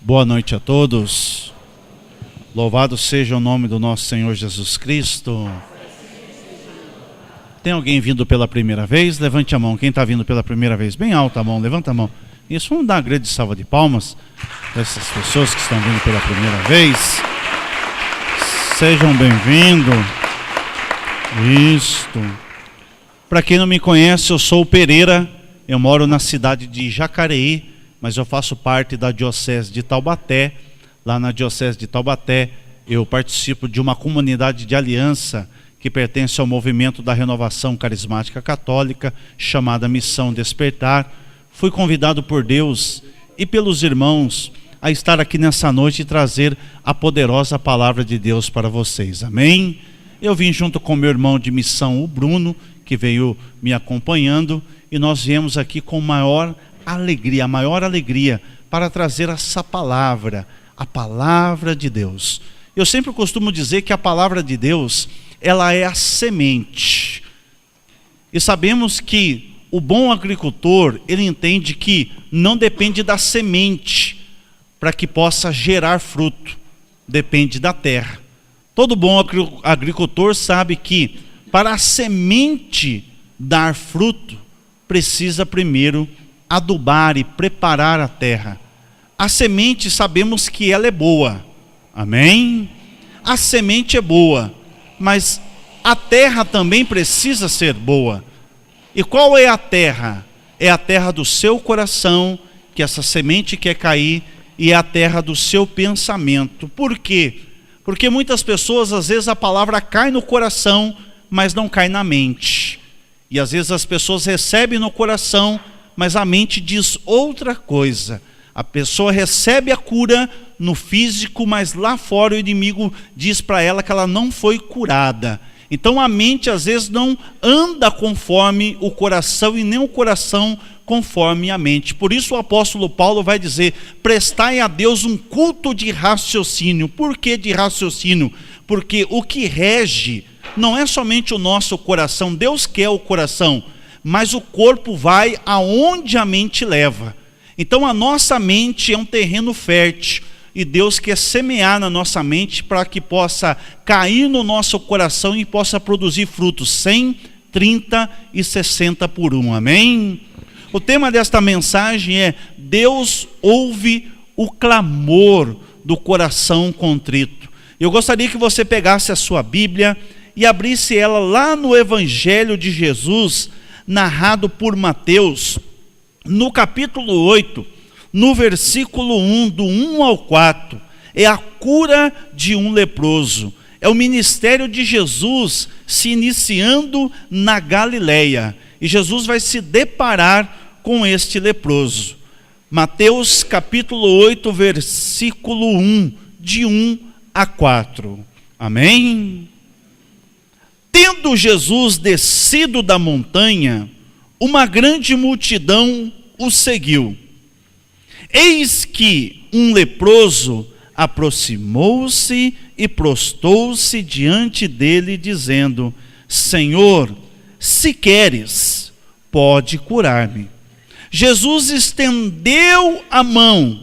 Boa noite a todos. Louvado seja o nome do nosso Senhor Jesus Cristo. Tem alguém vindo pela primeira vez? Levante a mão. Quem está vindo pela primeira vez? Bem alta a mão, levanta a mão. Isso, vamos dar uma grande salva de palmas para essas pessoas que estão vindo pela primeira vez. Sejam bem-vindos. Isto. Para quem não me conhece, eu sou o Pereira. Eu moro na cidade de Jacareí, mas eu faço parte da Diocese de Taubaté. Lá na Diocese de Taubaté, eu participo de uma comunidade de aliança que pertence ao movimento da Renovação Carismática Católica, chamada Missão Despertar. Fui convidado por Deus e pelos irmãos a estar aqui nessa noite e trazer a poderosa palavra de Deus para vocês. Amém? Eu vim junto com meu irmão de missão, o Bruno, que veio me acompanhando, e nós viemos aqui com maior alegria para trazer essa palavra, a palavra de Deus. Eu sempre costumo dizer que a palavra de Deus, ela é a semente. E sabemos que o bom agricultor, ele entende que não depende da semente para que possa gerar fruto, depende da terra. Todo bom agricultor sabe que para a semente dar fruto, precisa primeiro adubar e preparar a terra. A semente, sabemos que ela é boa, amém? A semente é boa, mas a terra também precisa ser boa. E qual é a terra? É a terra do seu coração, que essa semente quer cair, e é a terra do seu pensamento. Por quê? Porque muitas pessoas, às vezes a palavra cai no coração, mas não cai na mente. E às vezes as pessoas recebem no coração, mas a mente diz outra coisa. A pessoa recebe a cura no físico, mas lá fora o inimigo diz para ela que ela não foi curada. Então a mente às vezes não anda conforme o coração e nem o coração conforme a mente. Por isso o apóstolo Paulo vai dizer: prestai a Deus um culto de raciocínio. Por que de raciocínio? Porque o que rege não é somente o nosso coração. Deus quer o coração, mas o corpo vai aonde a mente leva. Então a nossa mente é um terreno fértil, e Deus quer semear na nossa mente para que possa cair no nosso coração e possa produzir frutos 100, 30 e 60 por 1, amém? O tema desta mensagem é: Deus ouve o clamor do coração contrito. Eu gostaria que você pegasse a sua Bíblia e abrisse ela lá no Evangelho de Jesus, narrado por Mateus, no capítulo 8, no versículo 1, do 1 ao 4, é a cura de um leproso. É o ministério de Jesus se iniciando na Galileia, e Jesus vai se deparar com este leproso. Mateus capítulo 8, versículo 1, de 1 a 4. Amém? Tendo Jesus descido da montanha, uma grande multidão o seguiu. Eis que um leproso aproximou-se e prostou-se diante dele, dizendo: Senhor, se queres, pode curar-me. Jesus estendeu a mão,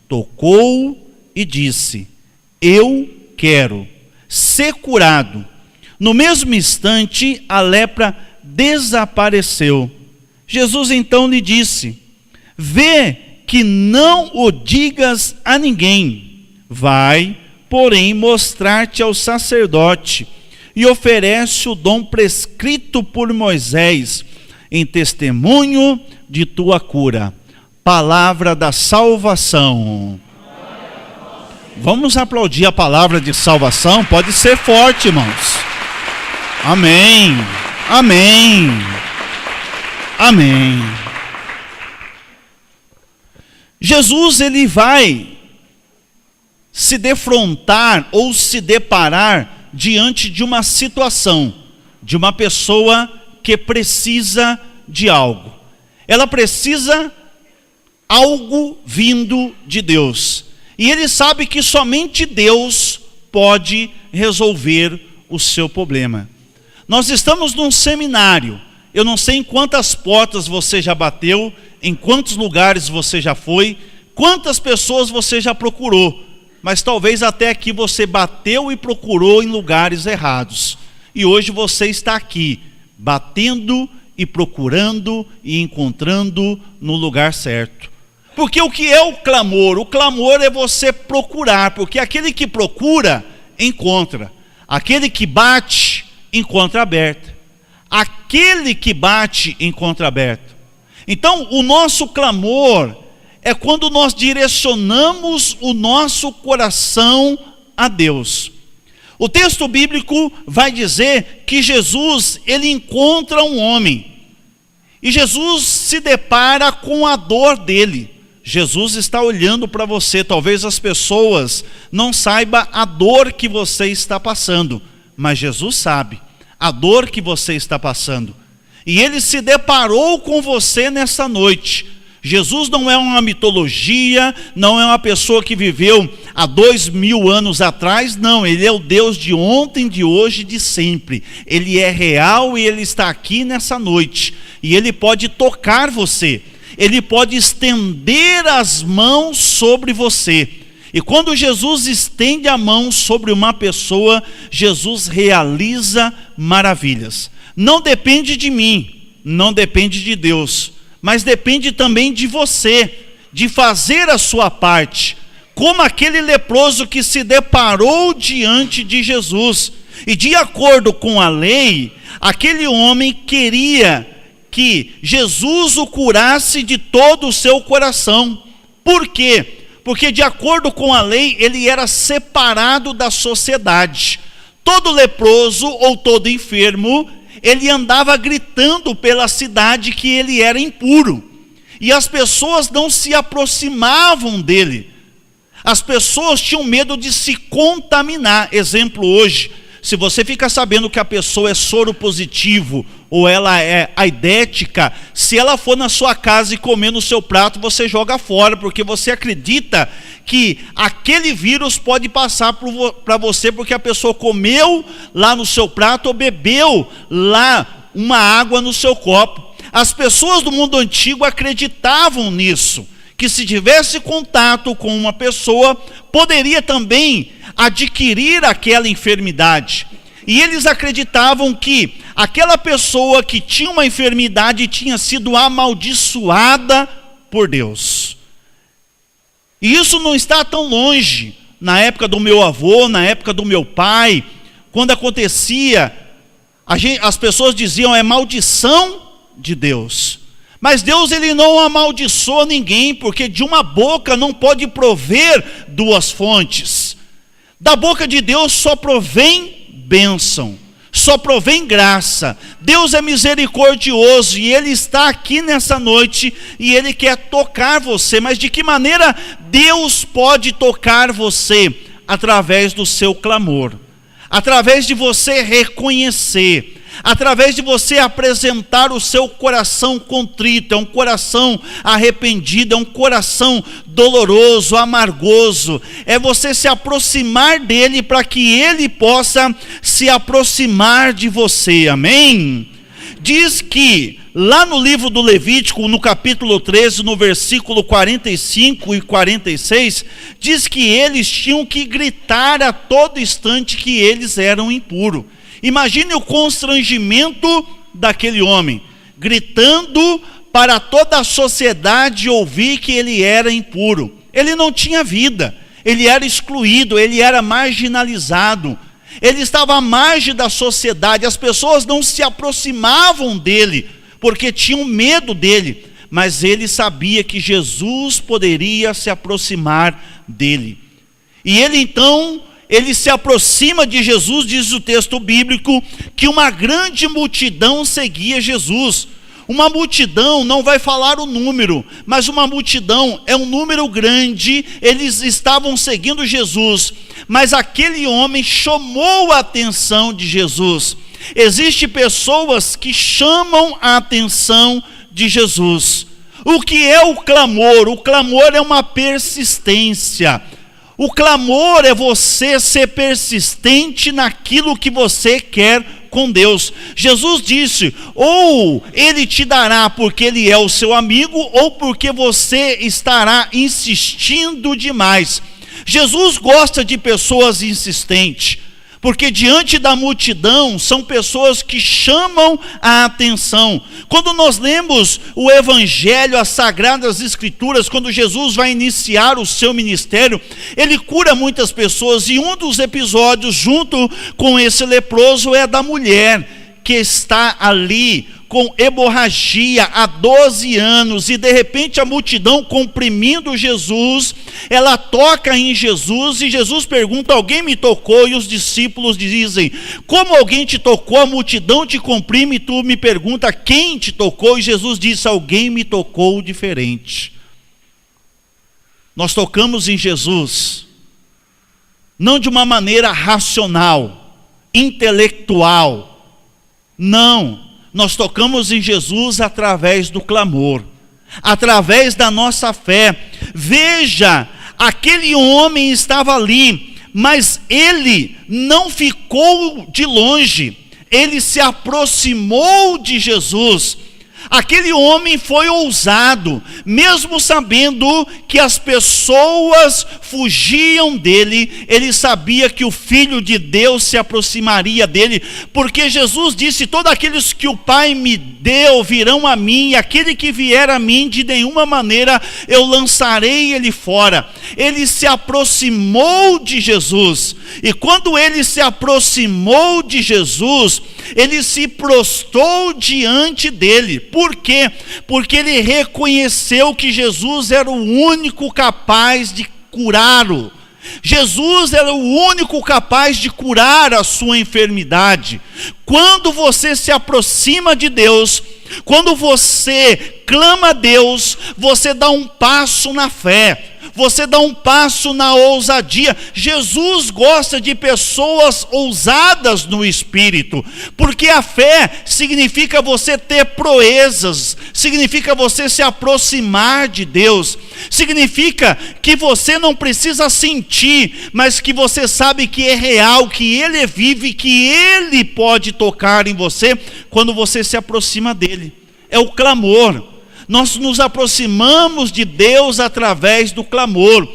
tocou e disse: eu quero ser curado. No mesmo instante, a lepra desapareceu. Jesus então lhe disse: vê que não o digas a ninguém. Vai, porém, mostrar-te ao sacerdote e oferece o dom prescrito por Moisés em testemunho de tua cura. Palavra da salvação. Vamos aplaudir a palavra de salvação? Pode ser forte, irmãos. Amém, amém, amém. Jesus, ele vai se defrontar ou se deparar diante de uma situação, de uma pessoa que precisa de algo. Ela precisa algo vindo de Deus. E ele sabe que somente Deus pode resolver o seu problema. Nós estamos num seminário. Eu não sei em quantas portas você já bateu, em quantos lugares você já foi, Quantas pessoas você já procurou? Mas talvez até aqui você bateu e procurou em lugares errados. E hoje você está aqui, batendo e procurando e encontrando no lugar certo. Porque o que é o clamor? O clamor é você procurar, porque aquele que procura, encontra. Aquele que bate, encontra aberto. Aquele que bate, encontra aberto. Então, o nosso clamor é quando nós direcionamos o nosso coração a Deus. O texto bíblico vai dizer que Jesus, ele encontra um homem. E Jesus se depara com a dor dele. Jesus está olhando para você. Talvez as pessoas não saibam a dor que você está passando, mas Jesus sabe a dor que você está passando. E ele se deparou com você nessa noite. Jesus não é uma mitologia, não é uma pessoa que viveu há 2000 anos atrás, não. Ele é o Deus de ontem, de hoje e de sempre. Ele é real e ele está aqui nessa noite. E ele pode tocar você. Ele pode estender as mãos sobre você. E quando Jesus estende a mão sobre uma pessoa, Jesus realiza maravilhas. Não depende de mim, não depende de Deus, mas depende também de você, de fazer a sua parte. Como aquele leproso que se deparou diante de Jesus. E de acordo com a lei, aquele homem queria que Jesus o curasse de todo o seu coração. Por quê? Porque de acordo com a lei, ele era separado da sociedade. Todo leproso ou todo enfermo, ele andava gritando pela cidade que ele era impuro. E as pessoas não se aproximavam dele. As pessoas tinham medo de se contaminar. Exemplo hoje, se você fica sabendo que a pessoa é soro positivo ou ela é aidética, se ela for na sua casa e comer no seu prato, você joga fora, porque você acredita que aquele vírus pode passar para você, porque a pessoa comeu lá no seu prato ou bebeu lá uma água no seu copo. As pessoas do mundo antigo acreditavam nisso, que se tivesse contato com uma pessoa, poderia também adquirir aquela enfermidade. E eles acreditavam que aquela pessoa que tinha uma enfermidade tinha sido amaldiçoada por Deus. E isso não está tão longe. Na época do meu avô, na época do meu pai, quando acontecia, as pessoas diziam, é maldição de Deus. Mas Deus, ele não amaldiçoa ninguém, porque de uma boca não pode prover duas fontes. Da boca de Deus só provém bênção, só provém graça. Deus é misericordioso e ele está aqui nessa noite e ele quer tocar você. Mas de que maneira Deus pode tocar você? Através do seu clamor, através de você reconhecer, através de você apresentar o seu coração contrito. É um coração arrependido, é um coração doloroso, amargoso. É você se aproximar dele para que ele possa se aproximar de você, amém? Diz que lá no livro do Levítico, no capítulo 13, no versículo 45 e 46, diz que eles tinham que gritar a todo instante que eles eram impuros. Imagine o constrangimento daquele homem, gritando para toda a sociedade ouvir que ele era impuro. Ele não tinha vida, ele era excluído, ele era marginalizado, ele estava à margem da sociedade. As pessoas não se aproximavam dele, porque tinham medo dele, mas ele sabia que Jesus poderia se aproximar dele. E ele então, ele se aproxima de Jesus. Diz o texto bíblico que uma grande multidão seguia Jesus. Uma multidão não vai falar o número, mas uma multidão é um número grande. Eles estavam seguindo Jesus, mas aquele homem chamou a atenção de Jesus. Existem pessoas que chamam a atenção de Jesus. O que é o clamor? O clamor é uma persistência. O clamor é você ser persistente naquilo que você quer com Deus. Jesus disse: ou ele te dará porque ele é o seu amigo, ou porque você estará insistindo demais. Jesus gosta de pessoas insistentes, porque diante da multidão são pessoas que chamam a atenção. Quando nós lemos o Evangelho, as Sagradas Escrituras, quando Jesus vai iniciar o seu ministério, ele cura muitas pessoas, e um dos episódios junto com esse leproso é da mulher que está ali com hemorragia há 12 anos, e de repente a multidão comprimindo Jesus, ela toca em Jesus, e Jesus pergunta: alguém me tocou? E os discípulos dizem: como alguém te tocou? A multidão te comprime e tu me pergunta quem te tocou? E Jesus disse: alguém me tocou diferente. Nós tocamos em Jesus não de uma maneira racional, intelectual, não. Nós tocamos em Jesus através do clamor, através da nossa fé. Veja, aquele homem estava ali, mas ele não ficou de longe, ele se aproximou de Jesus. Aquele homem foi ousado, mesmo sabendo que as pessoas fugiam dele, ele sabia que o Filho de Deus se aproximaria dele, porque Jesus disse: todos aqueles que o Pai me deu virão a mim, e aquele que vier a mim, de nenhuma maneira eu lançarei ele fora. Ele se aproximou de Jesus, e quando ele se aproximou de Jesus, ele se prostrou diante dele. Por quê? Porque ele reconheceu que Jesus era o único capaz de curá-lo. Jesus era o único capaz de curar a sua enfermidade. Quando você se aproxima de Deus, quando você clama a Deus, você dá um passo na fé, você dá um passo na ousadia. Jesus gosta de pessoas ousadas no espírito, porque a fé significa você ter proezas, significa você se aproximar de Deus, significa que você não precisa sentir, mas que você sabe que é real, que Ele é vivo e que Ele pode tocar em você quando você se aproxima dEle. É o clamor. Nós nos aproximamos de Deus através do clamor.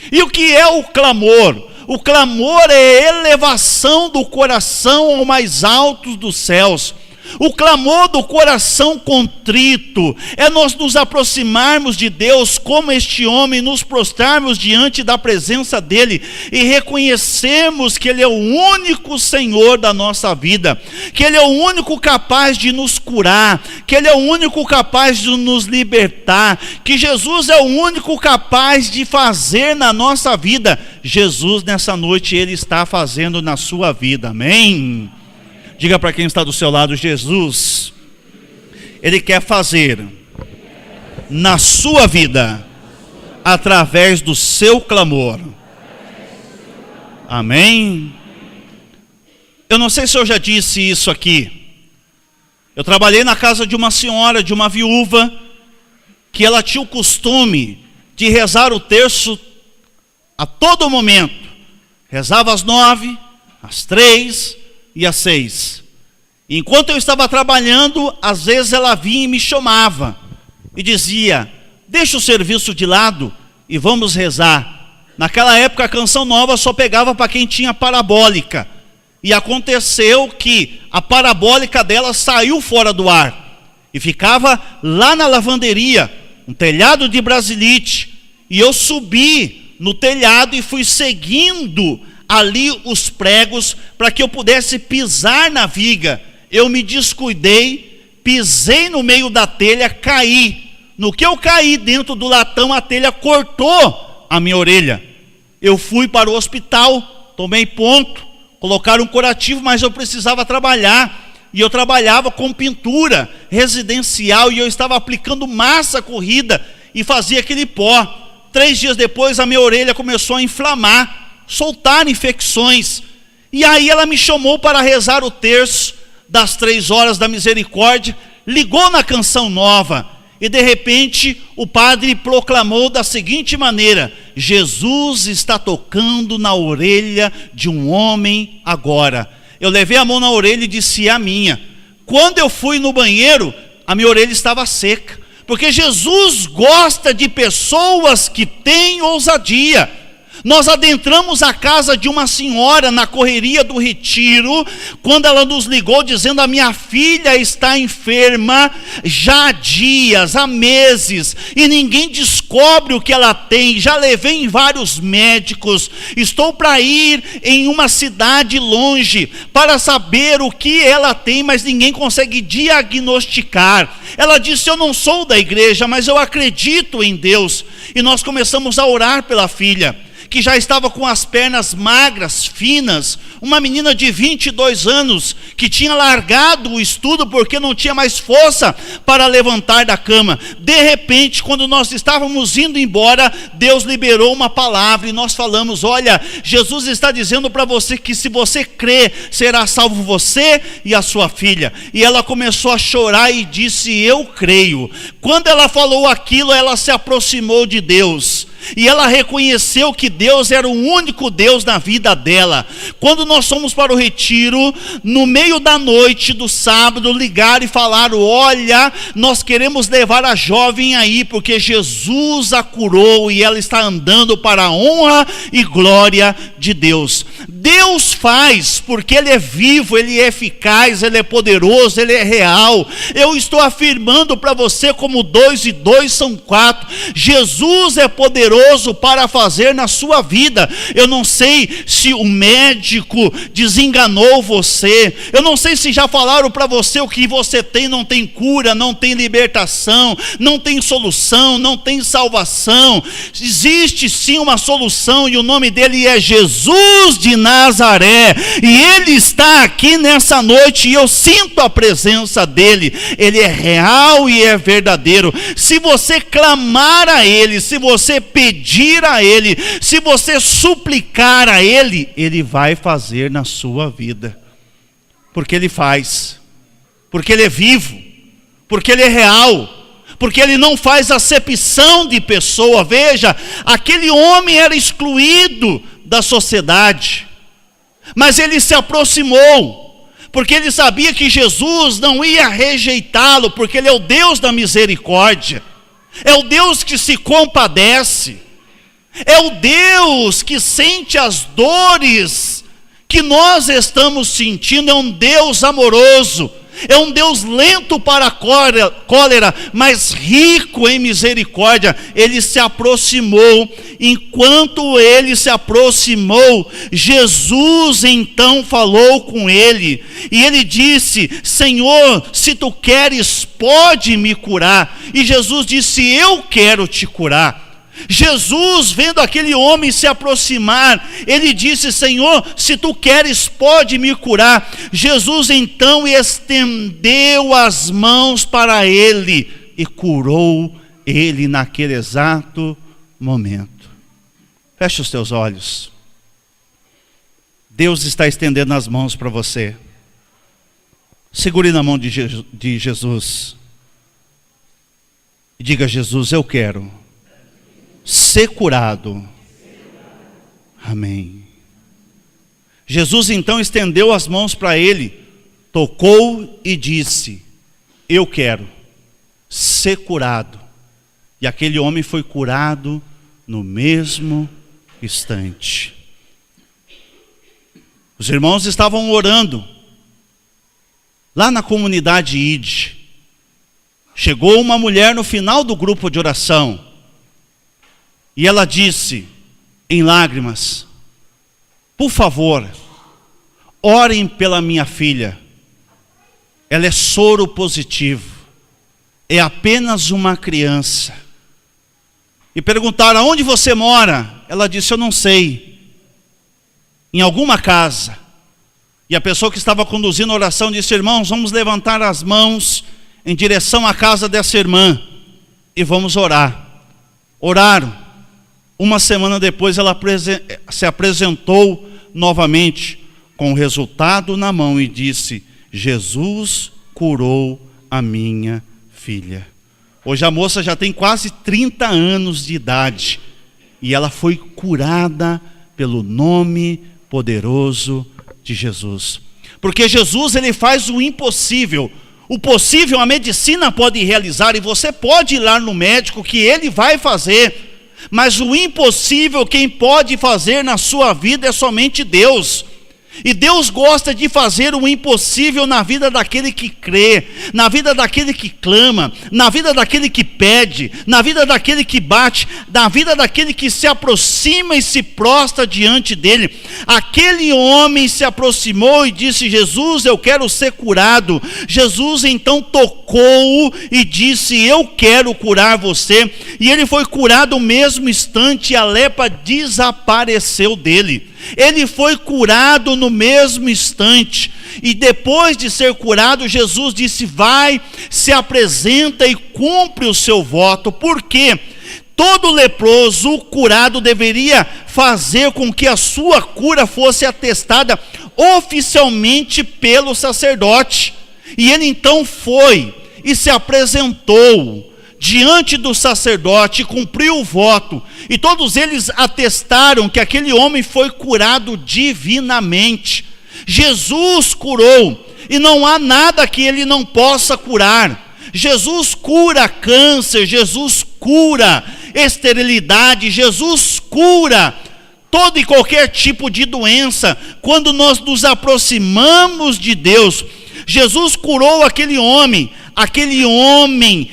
E o que é o clamor? O clamor é a elevação do coração ao mais alto dos céus. O clamor do coração contrito é nós nos aproximarmos de Deus como este homem, nos prostrarmos diante da presença dele e reconhecermos que Ele é o único Senhor da nossa vida, que Ele é o único capaz de nos curar, que Ele é o único capaz de nos libertar, que Jesus é o único capaz de fazer na nossa vida. Jesus nessa noite Ele está fazendo na sua vida, amém? Diga para quem está do seu lado: Jesus, Ele quer fazer na sua vida, através do seu clamor. Amém? Eu não sei se eu já disse isso aqui. Eu trabalhei na casa de uma senhora, de uma viúva, que ela tinha o costume de rezar o terço a todo momento. Rezava às 9, às 3 e às 6. Enquanto eu estava trabalhando, às vezes ela vinha e me chamava e dizia: deixa o serviço de lado e vamos rezar. Naquela época a Canção Nova só pegava para quem tinha parabólica, e aconteceu que a parabólica dela saiu fora do ar e ficava lá na lavanderia, um telhado de brasilite, e eu subi no telhado e fui seguindo ali os pregos para que eu pudesse pisar na viga. Eu me descuidei, pisei no meio da telha, caí. No que eu caí dentro do latão, a telha cortou a minha orelha. Eu fui para o hospital, tomei ponto, colocaram um curativo, mas eu precisava trabalhar. E eu trabalhava com pintura residencial, e eu estava aplicando massa corrida e fazia aquele pó. 3 dias depois a minha orelha começou a inflamar, soltar infecções, e aí ela me chamou para rezar o terço das 3 horas da misericórdia, ligou na Canção Nova, e de repente o padre proclamou da seguinte maneira: Jesus está tocando na orelha de um homem agora. Eu levei a mão na orelha e disse: é a minha. Quando eu fui no banheiro, a minha orelha estava seca. Porque Jesus gosta de pessoas que têm ousadia. Nós adentramos a casa de uma senhora na correria do retiro, quando ela nos ligou dizendo: a minha filha está enferma já há dias, há meses, e ninguém descobre o que ela tem. Já levei em vários médicos, estou para ir em uma cidade longe para saber o que ela tem, mas ninguém consegue diagnosticar. Ela disse: eu não sou da igreja, mas eu acredito em Deus. E nós começamos a orar pela filha, que já estava com as pernas magras, finas, uma menina de 22 anos, que tinha largado o estudo porque não tinha mais força para levantar da cama. De repente, quando nós estávamos indo embora, Deus liberou uma palavra e nós falamos: olha, Jesus está dizendo para você que se você crer, será salvo você e a sua filha. E ela começou a chorar e disse: eu creio. Quando ela falou aquilo, ela se aproximou de Deus. E ela reconheceu que Deus era o único Deus na vida dela. Quando nós fomos para o retiro, no meio da noite do sábado, ligaram e falaram: olha, nós queremos levar a jovem aí, porque Jesus a curou e ela está andando para a honra e glória de Deus. Deus faz, porque Ele é vivo, Ele é eficaz, Ele é poderoso, Ele é real. Eu estou afirmando para você, como 2 e 2 são 4, Jesus é poderoso para fazer na sua vida. Eu não sei se o médico desenganou você, eu não sei se já falaram para você o que você tem não tem cura, não tem libertação, não tem solução, não tem salvação. Existe sim uma solução, e o nome dele é Jesus de Nazaré, e Ele está aqui nessa noite, e eu sinto a presença dele. Ele é real e é verdadeiro. Se você clamar a Ele, se você pedir a Ele, se você suplicar a Ele, Ele vai fazer na sua vida, porque Ele faz, porque Ele é vivo, porque Ele é real, porque Ele não faz acepção de pessoa. Veja, aquele homem era excluído da sociedade, mas ele se aproximou, porque ele sabia que Jesus não ia rejeitá-lo, porque Ele é o Deus da misericórdia, é o Deus que se compadece, é o Deus que sente as dores que nós estamos sentindo. É um Deus amoroso, é um Deus lento para a cólera, mas rico em misericórdia. Ele se aproximou. Enquanto ele se aproximou, Jesus então falou com ele, e ele disse: Senhor, se tu queres, pode me curar. E Jesus disse: eu quero te curar. Jesus, vendo aquele homem se aproximar, ele disse: Senhor, se tu queres, pode me curar. Jesus então estendeu as mãos para ele e curou ele naquele exato momento. Feche os teus olhos. Deus está estendendo as mãos para você. Segure na mão de Jesus e diga: Jesus, eu quero ser curado. Amém. Jesus então estendeu as mãos para ele, tocou e disse: eu quero ser curado. E aquele homem foi curado no mesmo instante. Os irmãos estavam orando lá na comunidade ID. Chegou uma mulher no final do grupo de oração, e ela disse em lágrimas: por favor, orem pela minha filha. Ela é soro positivo, é apenas uma criança. E perguntaram: aonde você mora? Ela disse: eu não sei, em alguma casa. E a pessoa que estava conduzindo a oração disse: irmãos, vamos levantar as mãos em direção à casa dessa irmã e vamos orar. Oraram. Uma semana depois ela se apresentou novamente com o resultado na mão e disse: Jesus curou a minha filha. Hoje a moça já tem quase 30 anos de idade e ela foi curada pelo nome poderoso de Jesus. Porque Jesus, ele faz o impossível. O possível a medicina pode realizar, e você pode ir lá no médico que ele vai fazer. Mas o impossível, quem pode fazer na sua vida é somente Deus. E Deus gosta de fazer o impossível na vida daquele que crê, na vida daquele que clama, na vida daquele que pede, na vida daquele que bate, na vida daquele que se aproxima e se prostra diante dele. Aquele homem se aproximou e disse: Jesus, eu quero ser curado. Jesus então tocou-o e disse: eu quero curar você. E ele foi curado no mesmo instante, e a lepra desapareceu dele. Ele foi curado no mesmo instante. E depois de ser curado, Jesus disse: vai, se apresenta e cumpre o seu voto. Por quê? Todo leproso curado deveria fazer com que a sua cura fosse atestada oficialmente pelo sacerdote. E ele então foi e se apresentou diante do sacerdote, cumpriu o voto, e todos eles atestaram que aquele homem foi curado divinamente. Jesus curou, e não há nada que ele não possa curar. Jesus cura câncer, Jesus cura esterilidade, Jesus cura todo e qualquer tipo de doença. Quando nós nos aproximamos de Deus, Jesus curou aquele homem,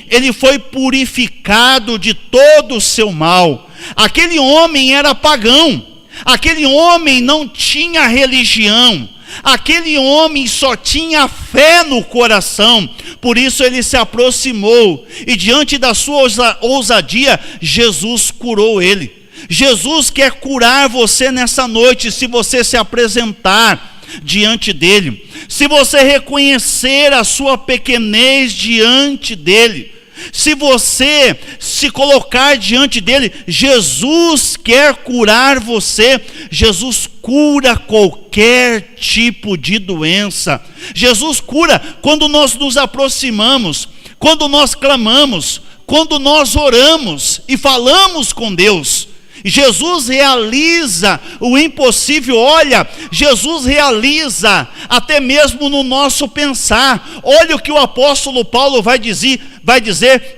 ele foi purificado de todo o seu mal. Aquele homem era pagão, aquele homem não tinha religião, aquele homem só tinha fé no coração. Por isso ele se aproximou, e diante da sua ousadia, Jesus curou ele. Jesus quer curar você nessa noite, se você se apresentar diante dele, se você reconhecer a sua pequenez diante dele, se você se colocar diante dele. Jesus quer curar você. Jesus cura qualquer tipo de doença. Jesus cura quando nós nos aproximamos, quando nós clamamos, quando nós oramos e falamos com Deus. Jesus realiza o impossível. Olha, Jesus realiza até mesmo no nosso pensar. Olha o que o apóstolo Paulo vai dizer: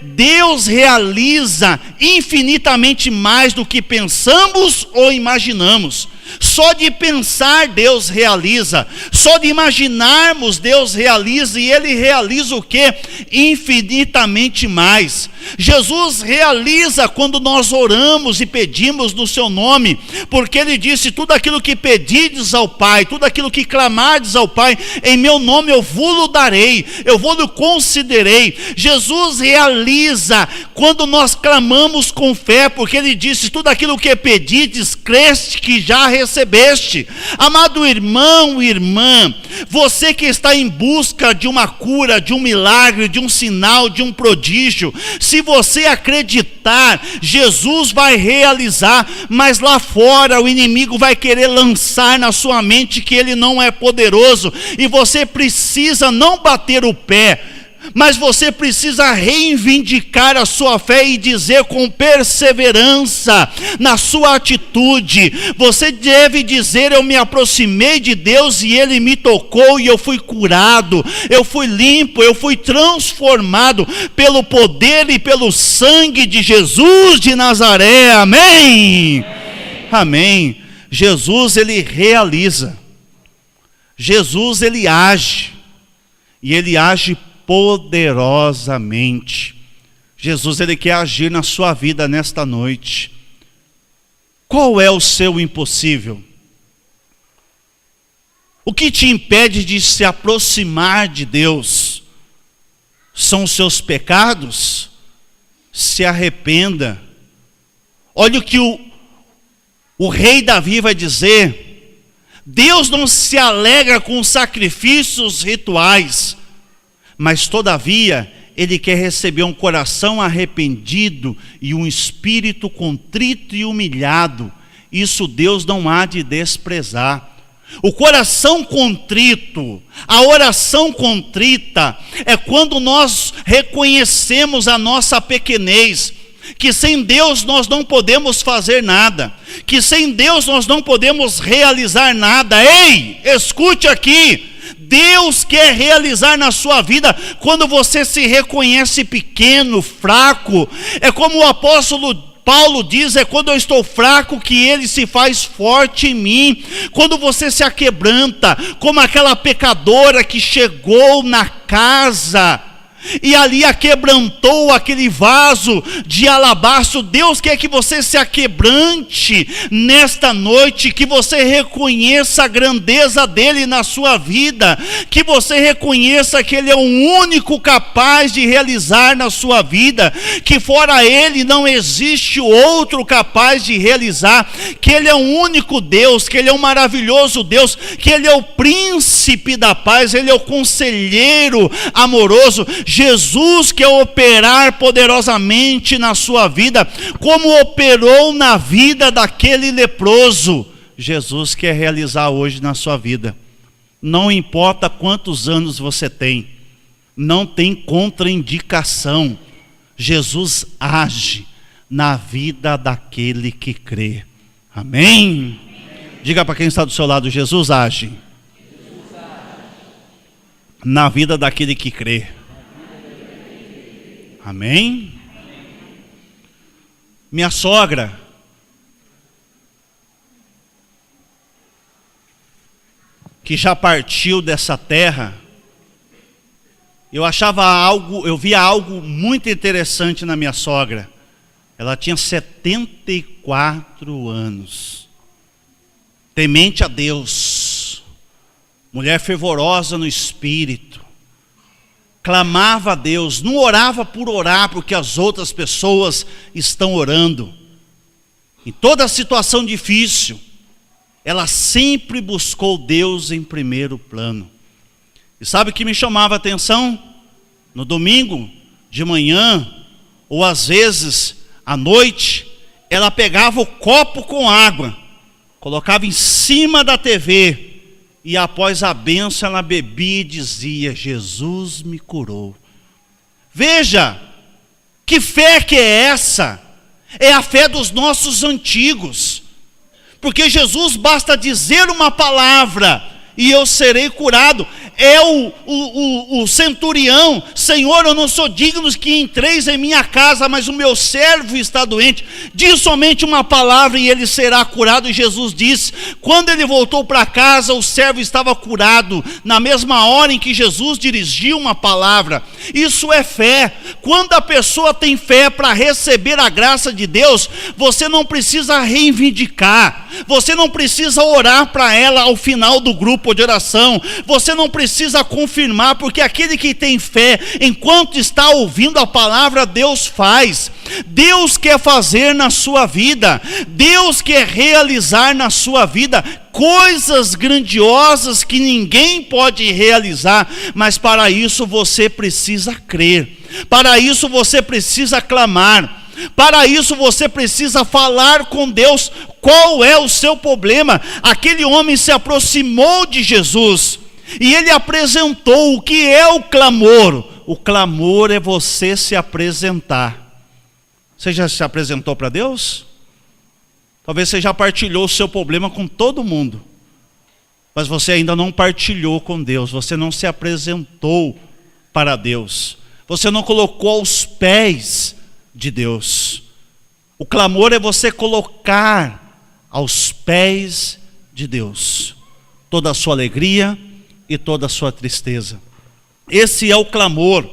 Deus realiza infinitamente mais do que pensamos ou imaginamos. Só de pensar Deus realiza, só de imaginarmos Deus realiza, e Ele realiza o que? Infinitamente mais. Jesus realiza quando nós oramos e pedimos no seu nome, porque Ele disse: tudo aquilo que pedides ao Pai, tudo aquilo que clamardes ao Pai, em meu nome eu vou-lo darei, eu vou-lo concederei. Jesus realiza quando nós clamamos com fé, porque Ele disse: tudo aquilo que pedides, creste que já recebeste. Amado irmão e irmã, você que está em busca de uma cura, de um milagre, de um sinal, de um prodígio, se você acreditar, Jesus vai realizar. Mas lá fora o inimigo vai querer lançar na sua mente que ele não é poderoso, e você precisa não bater o pé, mas você precisa reivindicar a sua fé e dizer com perseverança na sua atitude. Você deve dizer: eu me aproximei de Deus e Ele me tocou e eu fui curado, eu fui limpo, eu fui transformado pelo poder e pelo sangue de Jesus de Nazaré. Amém? Amém. Jesus, Ele realiza. Jesus, Ele age, e Ele age poderosamente. Jesus, Ele quer agir na sua vida nesta noite. Qual é o seu impossível? O que te impede de se aproximar de Deus? São os seus pecados? Se arrependa. Olha o que o rei Davi vai dizer: Deus não se alegra com sacrifícios rituais, mas todavia Ele quer receber um coração arrependido e um espírito contrito e humilhado. Isso Deus não há de desprezar. O coração contrito, a oração contrita, é quando nós reconhecemos a nossa pequenez, que sem Deus nós não podemos fazer nada, que sem Deus nós não podemos realizar nada. Ei, escute aqui: Deus quer realizar na sua vida quando você se reconhece pequeno, fraco. É como o apóstolo Paulo diz, é quando eu estou fraco que ele se faz forte em mim. Quando você se aquebranta, como aquela pecadora que chegou na casa e ali aquebrantou aquele vaso de alabastro. Deus quer que você se aquebrante nesta noite, que você reconheça a grandeza dele na sua vida, que você reconheça que ele é o único capaz de realizar na sua vida, que fora ele não existe outro capaz de realizar, que ele é o único Deus, que ele é um maravilhoso Deus, que ele é o príncipe da paz, ele é o conselheiro amoroso. Jesus quer operar poderosamente na sua vida, como operou na vida daquele leproso. Jesus quer realizar hoje na sua vida. Não importa quantos anos você tem, não tem contraindicação. Jesus age na vida daquele que crê. Amém? Diga para quem está do seu lado: Jesus age na vida daquele que crê. Amém? Minha sogra, que já partiu dessa terra, eu via algo muito interessante na minha sogra. Ela tinha 74 anos, temente a Deus, mulher fervorosa no espírito, clamava a Deus, não orava por orar, porque as outras pessoas estão orando. Em toda situação difícil, ela sempre buscou Deus em primeiro plano. E sabe o que me chamava a atenção? No domingo, de manhã, ou às vezes à noite, ela pegava o copo com água, colocava em cima da TV, e após a bênção ela bebia e dizia: Jesus me curou. Veja, que fé que é essa? É a fé dos nossos antigos. Porque Jesus basta dizer uma palavra e eu serei curado. É o centurião: Senhor, eu não sou digno que entreis em minha casa, mas o meu servo está doente. Diz somente uma palavra e ele será curado. E Jesus disse, quando ele voltou para casa, o servo estava curado, na mesma hora em que Jesus dirigiu uma palavra. Isso é fé. Quando a pessoa tem fé para receber a graça de Deus, você não precisa reivindicar, você não precisa orar para ela ao final do grupo de oração, você não precisa confirmar, porque aquele que tem fé, enquanto está ouvindo a palavra, Deus faz. Deus quer fazer na sua vida, Deus quer realizar na sua vida coisas grandiosas que ninguém pode realizar, mas para isso você precisa crer, para isso você precisa clamar, para isso você precisa falar com Deus. Qual é o seu problema? Aquele homem se aproximou de Jesus e ele apresentou. O que é o clamor? O clamor é você se apresentar. Você já se apresentou para Deus? Talvez você já partilhou o seu problema com todo mundo, mas você ainda não partilhou com Deus. Você não se apresentou para Deus, você não colocou aos pés de Deus. O clamor é você colocar aos pés de Deus toda a sua alegria e toda a sua tristeza. Esse é o clamor.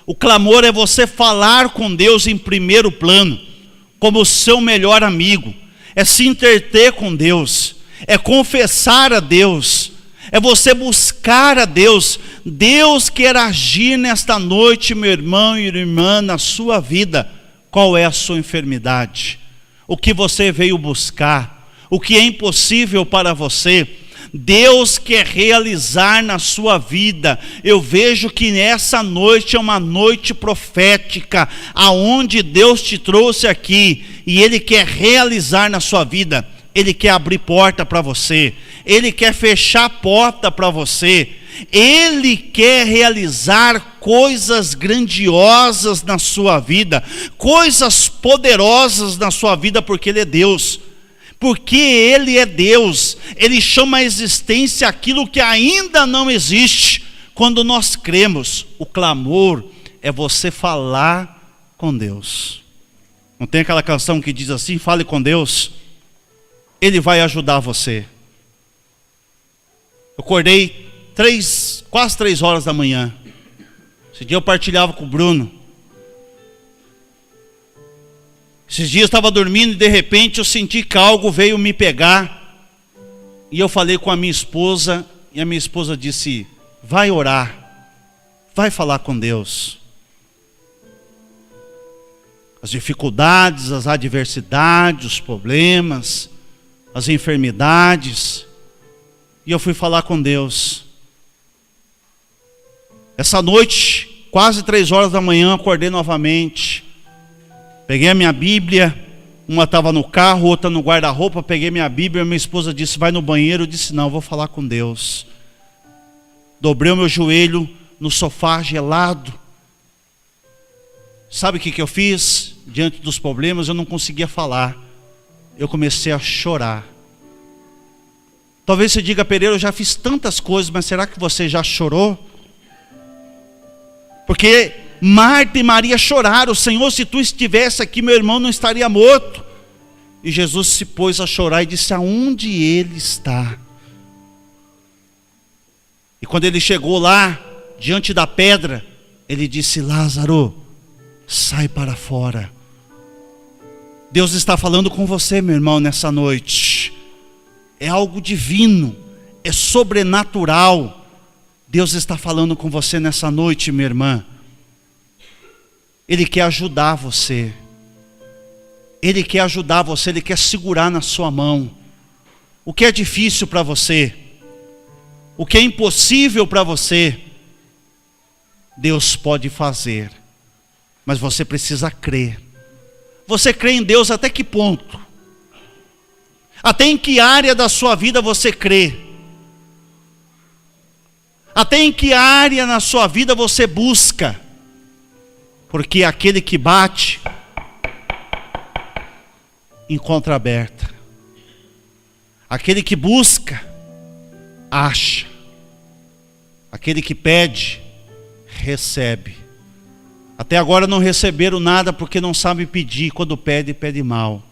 O clamor é você falar com Deus em primeiro plano, como o seu melhor amigo. É se entreter com Deus, é confessar a Deus, é você buscar a Deus. Deus quer agir nesta noite, meu irmão e irmã, na sua vida. Qual é a sua enfermidade? O que você veio buscar? O que é impossível para você? Deus quer realizar na sua vida. Eu vejo que nessa noite é uma noite profética, aonde Deus te trouxe aqui, e Ele quer realizar na sua vida. Ele quer abrir porta para você, Ele quer fechar porta para você, Ele quer realizar coisas grandiosas na sua vida, coisas poderosas na sua vida, porque Ele é Deus. porque Ele é Deus. Ele chama à existência aquilo que ainda não existe. Quando nós cremos, o clamor é você falar com Deus. Não tem aquela canção que diz assim, fale com Deus? Ele vai ajudar você. Eu acordei quase 3 horas da manhã. Esse dia eu partilhava com o Bruno. Esses dias eu estava dormindo e de repente eu senti que algo veio me pegar. E eu falei com a minha esposa, e a minha esposa disse, vai orar, vai falar com Deus. As dificuldades, as adversidades, os problemas, as enfermidades. E eu fui falar com Deus. Essa noite, quase 3 horas da manhã, acordei novamente. Peguei a minha Bíblia, uma estava no carro, outra no guarda-roupa. Peguei minha Bíblia, minha esposa disse, vai no banheiro. Eu disse, não, vou falar com Deus. Dobrei o meu joelho no sofá gelado. Sabe o que eu fiz? Diante dos problemas, eu não conseguia falar. Eu comecei a chorar. Talvez você diga, Pereira, eu já fiz tantas coisas, mas será que você já chorou? Porque Marta e Maria choraram. Senhor, se tu estivesse aqui, meu irmão não estaria morto. E Jesus se pôs a chorar e disse, aonde ele está? E quando ele chegou lá, diante da pedra, ele disse, Lázaro, sai para fora. Deus está falando com você, meu irmão, nessa noite. É algo divino, é sobrenatural. Deus está falando com você nessa noite, minha irmã. Ele quer ajudar você. Ele quer ajudar você, Ele quer segurar na sua mão. O que é difícil para você, o que é impossível para você, Deus pode fazer. Mas você precisa crer. Você crê em Deus até que ponto? Até em que área da sua vida você crê? Até em que área na sua vida você busca? Porque aquele que bate, encontra aberta. Aquele que busca, acha. Aquele que pede, recebe. Até agora não receberam nada porque não sabem pedir. Quando pede, pede mal.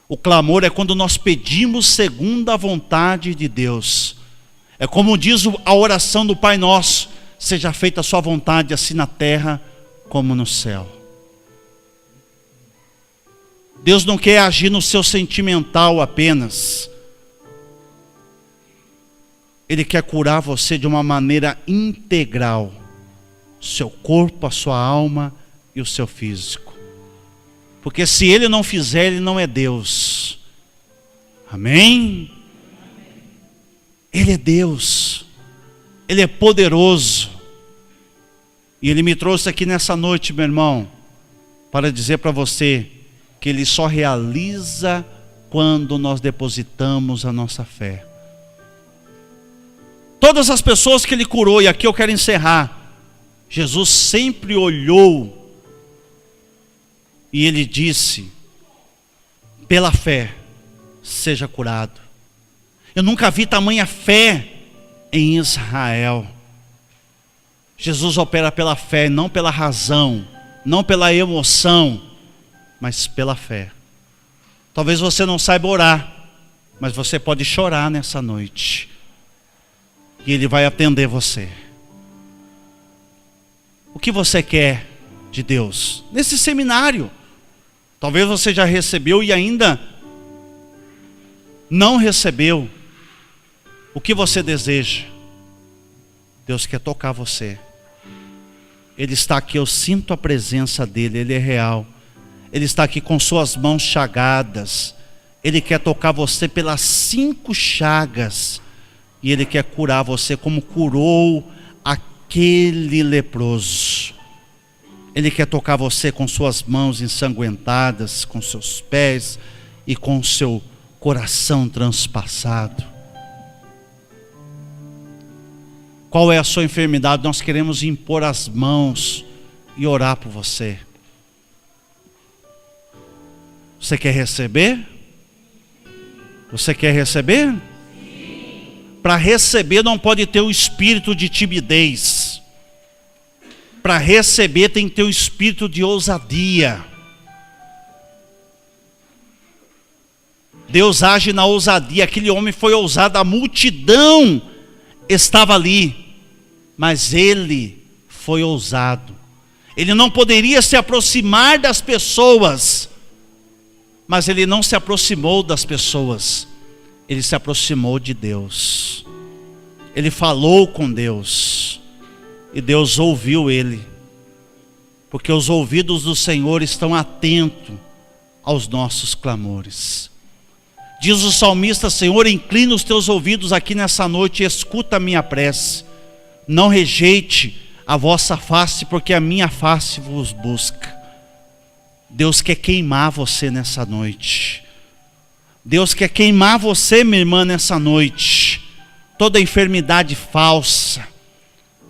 O clamor é quando nós pedimos segundo a vontade de Deus. É como diz a oração do Pai Nosso: seja feita a sua vontade, assim na terra como no céu. Deus não quer agir no seu sentimental apenas. Ele quer curar você de uma maneira integral. Seu corpo, a sua alma e o seu físico. Porque se Ele não fizer, Ele não é Deus. Amém? Ele é Deus. Ele é poderoso. E Ele me trouxe aqui nessa noite, meu irmão, para dizer para você que Ele só realiza quando nós depositamos a nossa fé. Todas as pessoas que Ele curou, e aqui eu quero encerrar, Jesus sempre olhou e Ele disse: pela fé, seja curado. Eu nunca vi tamanha fé em Israel. Jesus opera pela fé, não pela razão, não pela emoção, mas pela fé. Talvez você não saiba orar, mas você pode chorar nessa noite, e Ele vai atender você. O que você quer de Deus? Nesse seminário, talvez você já recebeu e ainda não recebeu. O que você deseja? Deus quer tocar você. Ele está aqui, eu sinto a presença dEle, Ele é real. Ele está aqui com suas mãos chagadas. Ele quer tocar você pelas 5 chagas. E Ele quer curar você como curou aquele leproso. Ele quer tocar você com suas mãos ensanguentadas, com seus pés e com seu coração transpassado. Qual é a sua enfermidade? Nós queremos impor as mãos e orar por você. Você quer receber? Você quer receber? Para receber não pode ter o espírito de timidez. Para receber tem que ter o espírito de ousadia. Deus age na ousadia. Aquele homem foi ousado, a multidão estava ali, mas ele foi ousado. Ele não poderia se aproximar das pessoas, mas ele não se aproximou das pessoas, ele se aproximou de Deus. Ele falou com Deus, e Deus ouviu ele, porque os ouvidos do Senhor estão atentos aos nossos clamores. Diz o salmista: Senhor, inclina os teus ouvidos aqui nessa noite e escuta a minha prece. Não rejeite a vossa face, porque a minha face vos busca. Deus quer queimar você nessa noite. Deus quer queimar você, minha irmã, nessa noite. Toda enfermidade falsa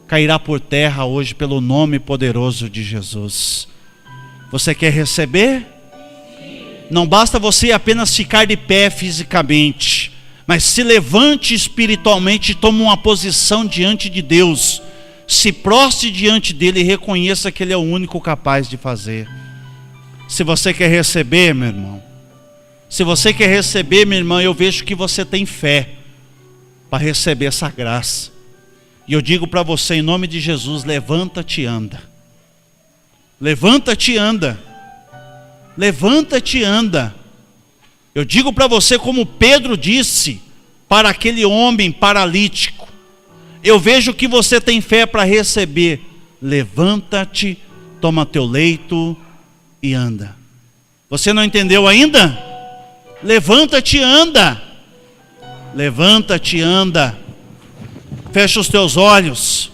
cairá por terra hoje pelo nome poderoso de Jesus. Você quer receber? Não basta você apenas ficar de pé fisicamente, mas se levante espiritualmente e tome uma posição diante de Deus. Se prostre diante dele e reconheça que ele é o único capaz de fazer. Se você quer receber, meu irmão, se você quer receber, minha irmã, eu vejo que você tem fé para receber essa graça. E eu digo para você, em nome de Jesus, levanta-te e anda. Levanta-te e anda. Levanta-te e anda. Eu digo para você como Pedro disse para aquele homem paralítico: eu vejo que você tem fé para receber. Levanta-te, toma teu leito e anda. Você não entendeu ainda? Levanta-te e anda. Levanta-te e anda. Fecha os teus olhos.